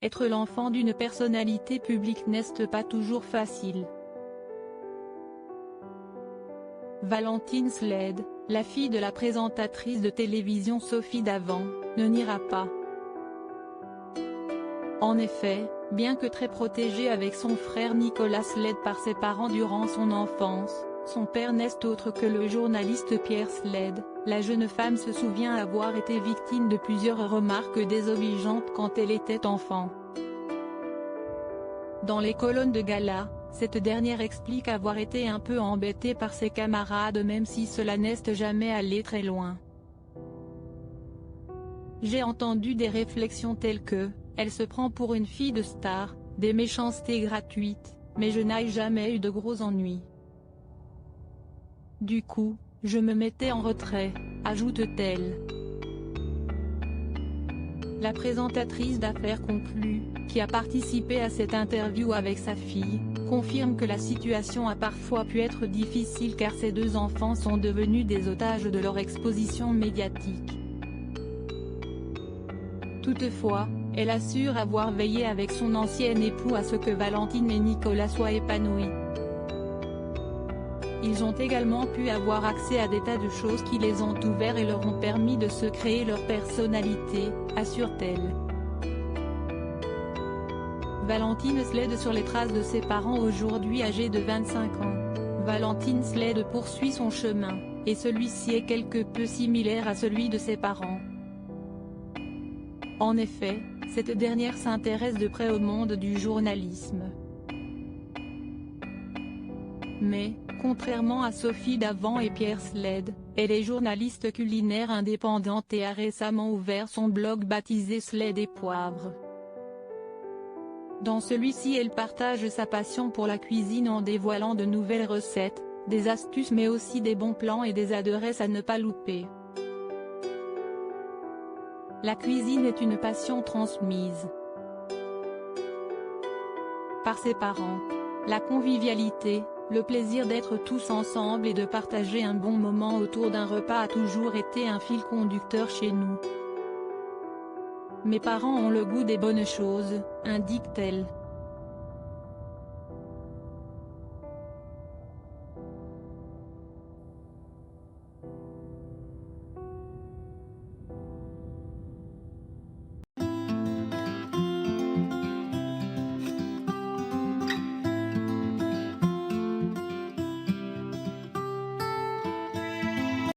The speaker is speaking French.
être l'enfant d'une personnalité publique n'est pas toujours facile. Valentine Sled, la fille de la présentatrice de télévision Sophie Davant, ne niera pas. En effet, bien que très protégée avec son frère Nicolas Sled par ses parents durant son enfance, son père n'est autre que le journaliste Pierre Sled. La jeune femme se souvient avoir été victime de plusieurs remarques désobligeantes quand elle était enfant. Dans les colonnes de gala, cette dernière explique avoir été un peu embêtée par ses camarades même si cela n'est jamais allé très loin. J'ai entendu des réflexions telles que « elle se prend pour une fille de star », des méchancetés gratuites, mais je n'ai jamais eu de gros ennuis. Du coup, je me mettais en retrait, ajoute-t-elle. La présentatrice d'Affaires conclues, qui a participé à cette interview avec sa fille, confirme que la situation a parfois pu être difficile car ses deux enfants sont devenus des otages de leur exposition médiatique. Toutefois, elle assure avoir veillé avec son ancien époux à ce que Valentine et Nicolas soient épanouis. Ils ont également pu avoir accès à des tas de choses qui les ont ouverts et leur ont permis de se créer leur personnalité, assure-t-elle. Valentine Sled sur les traces de ses parents aujourd'hui âgés de 25 ans. Valentine Sled poursuit son chemin, et celui-ci est quelque peu similaire à celui de ses parents. En effet, cette dernière s'intéresse de près au monde du journalisme. Mais, contrairement à Sophie Davant et Pierre Sled, elle est journaliste culinaire indépendante et a récemment ouvert son blog baptisé Sled et Poivre. Dans celui-ci elle partage sa passion pour la cuisine en dévoilant de nouvelles recettes, des astuces mais aussi des bons plans et des adresses à ne pas louper. La cuisine est une passion transmise par ses parents. La convivialité, le plaisir d'être tous ensemble et de partager un bon moment autour d'un repas a toujours été un fil conducteur chez nous. Mes parents ont le goût des bonnes choses, indique-t-elle.